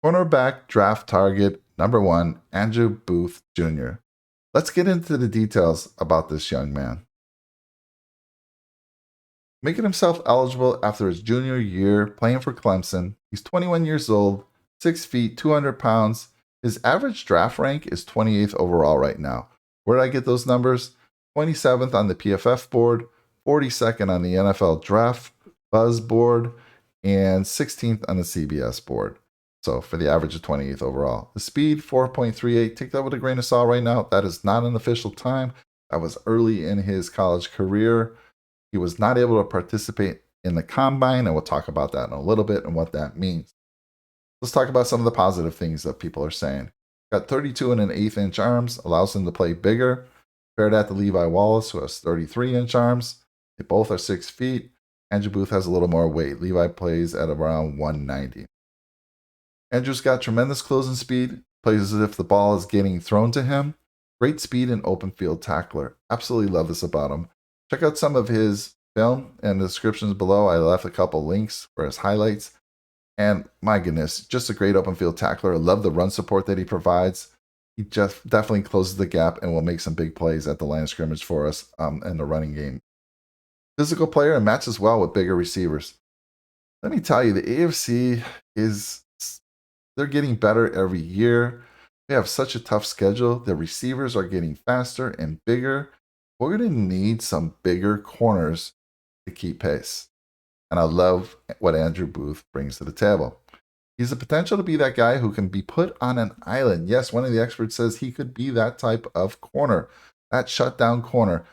Cornerback draft target number 1, Andrew Booth Jr. Let's get into the details about this young man. Making himself eligible after his junior year playing for Clemson, he's 21 years old, 6 feet, 200 pounds. His average draft rank is 28th overall right now. Where did I get those numbers? 27th on the PFF board, 42nd on the NFL Draft Buzz board, and 16th on the CBS board. So for the average of 28th overall. The speed, 4.38. Take that with a grain of salt right now. That is not an official time. That was early in his college career. He was not able to participate in the combine, and we'll talk about that in a little bit and what that means. Let's talk about some of the positive things that people are saying. Got 32 and an 1/8 inch arms, allows him to play bigger. Compare that to Levi Wallace, who has 33-inch arms. They both are 6 feet. Andrew Booth has a little more weight. Levi plays at around 190. Andrew's got tremendous closing speed, plays as if the ball is getting thrown to him. Great speed and open field tackler. Absolutely love this about him. Check out some of his film in the descriptions below. I left a couple links for his highlights. And my goodness, just a great open field tackler. I love the run support that he provides. He just definitely closes the gap and will make some big plays at the line of scrimmage for us in the running game. Physical player and matches well with bigger receivers. Let me tell you, the AFC they're getting better every year. They have such a tough schedule. The receivers are getting faster and bigger. We're going to need some bigger corners to keep pace. And I love what Andrew Booth brings to the table. He's the potential to be that guy who can be put on an island. Yes, one of the experts says he could be that type of corner, that shutdown corner,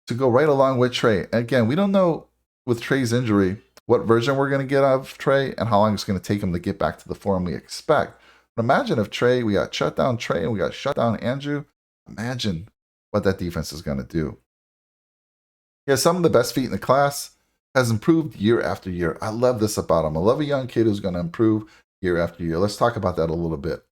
to go right along with Trey. Again, we don't know with Trey's injury what version we're going to get of Trey and how long it's going to take him to get back to the form we expect. But imagine if we got shutdown Trey and we got shutdown Andrew. Imagine what that defense is going to do. He has some of the best feet in the class, has improved year after year. I love this about him. I love a young kid who's going to improve year after year. Let's talk about that a little bit.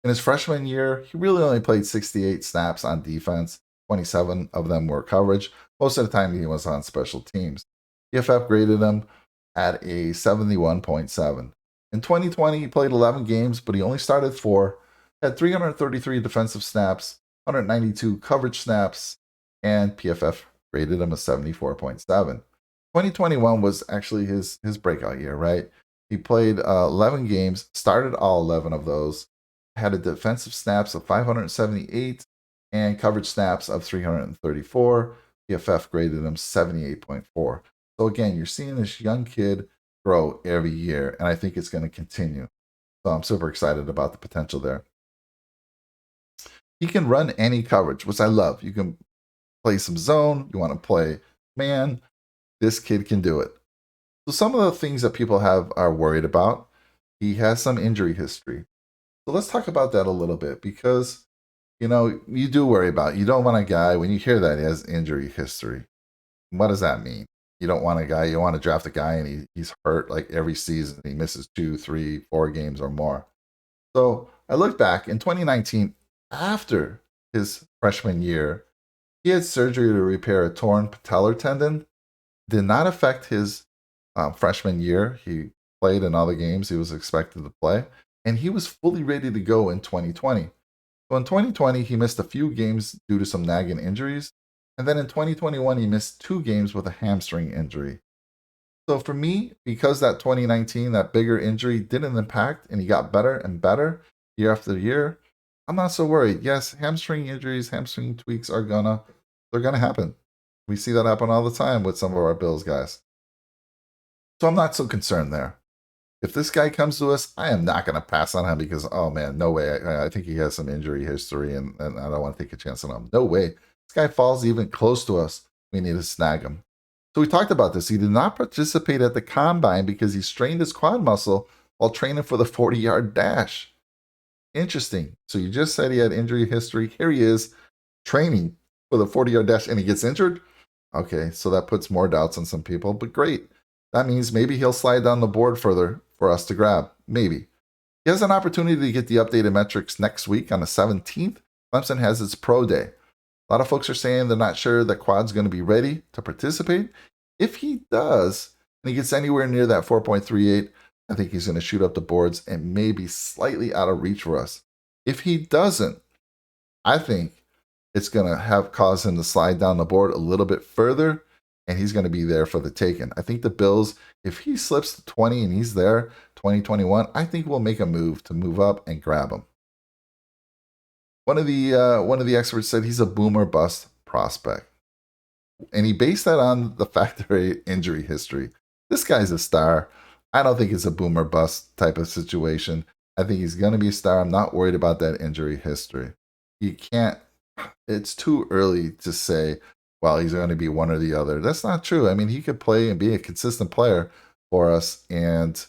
In his freshman year, he really only played 68 snaps on defense. 27 of them were coverage. Most of the time he was on special teams. PFF graded him at a 71.7. In 2020, he played 11 games, but he only started 4, had 333 defensive snaps, 192 coverage snaps, and PFF graded him a 74.7. 2021 was actually his breakout year, right? He played 11 games, started all 11 of those, had a defensive snaps of 578 and coverage snaps of 334. PFF graded him 78.4. So again, you're seeing this young kid grow every year, and I think it's going to continue. So I'm super excited about the potential there. He can run any coverage, which I love. You can play some zone. You want to play man. This kid can do it. So some of the things that people are worried about, he has some injury history. So let's talk about that a little bit because, you do worry about it. You don't want a guy, when you hear that he has injury history, what does that mean? You don't want to draft a guy and he's hurt like every season. He misses 2, 3, 4 games or more. So I look back in 2019, after his freshman year, he had surgery to repair a torn patellar tendon. Did not affect his freshman year. He played in all the games he was expected to play, and he was fully ready to go in 2020. So in 2020, he missed a few games due to some nagging injuries. And then in 2021, he missed 2 games with a hamstring injury. So for me, because that 2019, that bigger injury didn't impact and he got better and better year after year, I'm not so worried. Yes, hamstring injuries, hamstring tweaks they're gonna happen. We see that happen all the time with some of our Bills guys. So I'm not so concerned there. If this guy comes to us, I am not going to pass on him because, oh man, no way. I think he has some injury history and I don't want to take a chance on him. No way. This guy falls even close to us. We need to snag him. So we talked about this. He did not participate at the combine because he strained his quad muscle while training for the 40-yard dash. Interesting. So you just said he had injury history. Here he is training for the 40-yard dash and he gets injured. Okay, so that puts more doubts on some people, but great. That means maybe he'll slide down the board further for us to grab. Maybe. He has an opportunity to get the updated metrics next week on the 17th. Clemson has its pro day. A lot of folks are saying they're not sure that Quad's going to be ready to participate. If he does, and he gets anywhere near that 4.38, I think he's going to shoot up the boards and maybe slightly out of reach for us. If he doesn't, I think it's going to have caused him to slide down the board a little bit further, and he's going to be there for the taking. I think the Bills, if he slips to 20 and he's there 2021, I think we'll make a move to move up and grab him. One of the experts said he's a boomer bust prospect, and he based that on the factory injury history. This guy's a star. I don't think it's a boomer bust type of situation. I think he's going to be a star. I'm not worried about that injury history. You can't, it's too early to say, well, he's going to be one or the other. That's not true. I mean, he could play and be a consistent player for us and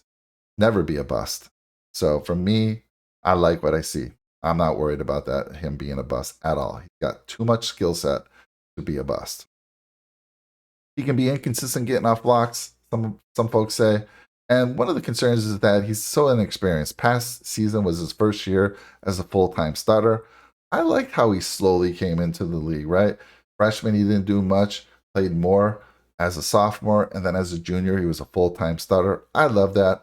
never be a bust. So for me, I like what I see. I'm not worried about that, him being a bust at all. He's got too much skill set to be a bust. He can be inconsistent getting off blocks, some folks say. And one of the concerns is that he's so inexperienced. Past season was his first year as a full-time starter. I liked how he slowly came into the league, right? Freshman, he didn't do much, played more as a sophomore, and then as a junior, he was a full-time starter. I love that.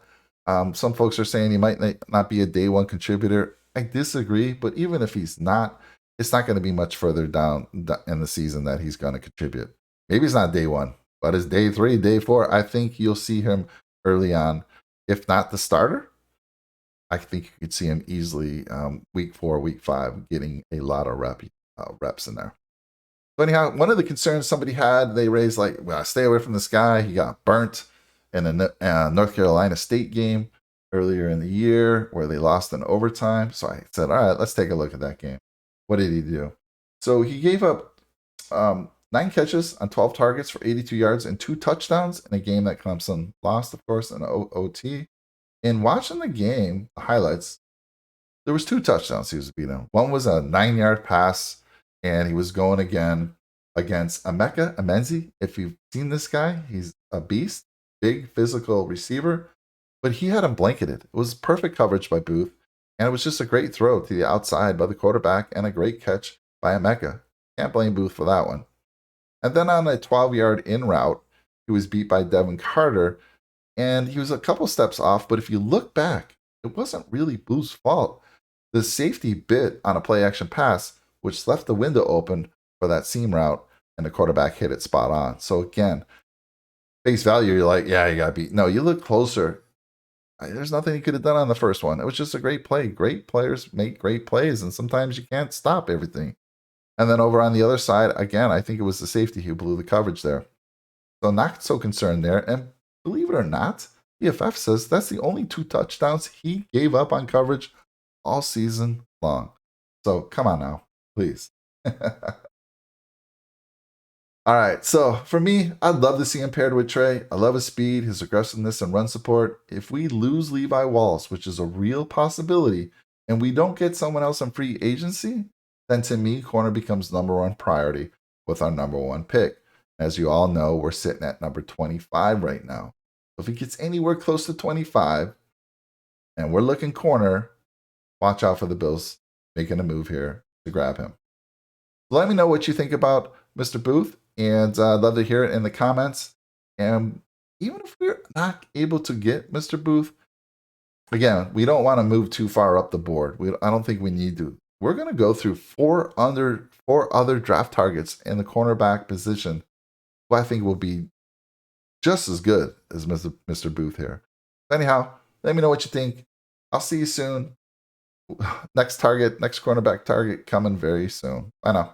Some folks are saying he might not be a day one contributor. I disagree, but even if he's not, it's not going to be much further down in the season that he's going to contribute. Maybe it's not day one, but it's day 3, day 4. I think you'll see him early on. If not the starter, I think you could see him easily week 4, week 5, getting a lot of reps in there. So anyhow, one of the concerns somebody had, they raised like, well, stay away from this guy. He got burnt in a North Carolina State game earlier in the year where they lost in overtime. So I said, all right, let's take a look at that game. What did he do? So he gave up 9 catches on 12 targets for 82 yards and 2 touchdowns in a game that Clemson lost, of course, in OT. In watching the game, the highlights, there was 2 touchdowns he was beating. One was a 9-yard pass, and he was going again against Emeka Emenzi. If you've seen this guy, he's a beast, big physical receiver, but he had him blanketed. It was perfect coverage by Booth, and it was just a great throw to the outside by the quarterback and a great catch by Emeka. Can't blame Booth for that one. And then on a 12-yard in route, he was beat by Devin Carter, and he was a couple steps off, but if you look back, it wasn't really Booth's fault. The safety bit on a play-action pass, which left the window open for that seam route, and the quarterback hit it spot on. So again, face value, you're like, yeah, you got beat. No, you look closer. There's nothing he could have done on the first one. It was just a great play. Great players make great plays, and sometimes you can't stop everything. And then over on the other side, again, I think it was the safety who blew the coverage there. So not so concerned there. And believe it or not, PFF says that's the only 2 touchdowns he gave up on coverage all season long. So come on now, please. All right, so for me, I'd love to see him paired with Trey. I love his speed, his aggressiveness, and run support. If we lose Levi Wallace, which is a real possibility, and we don't get someone else in free agency, then to me, corner becomes number 1 priority with our number 1 pick. As you all know, we're sitting at number 25 right now. If he gets anywhere close to 25, and we're looking corner, watch out for the Bills making a move here to grab him. Let me know what you think about Mr. Booth, and I'd love to hear it in the comments. And even if we're not able to get Mr. Booth, again, we don't want to move too far up the board. I don't think we need to. We're going to go through 4 other draft targets in the cornerback position, who I think will be just as good as Mr. Booth here. Anyhow, let me know what you think. I'll see you soon. Next cornerback target coming very soon. Bye now.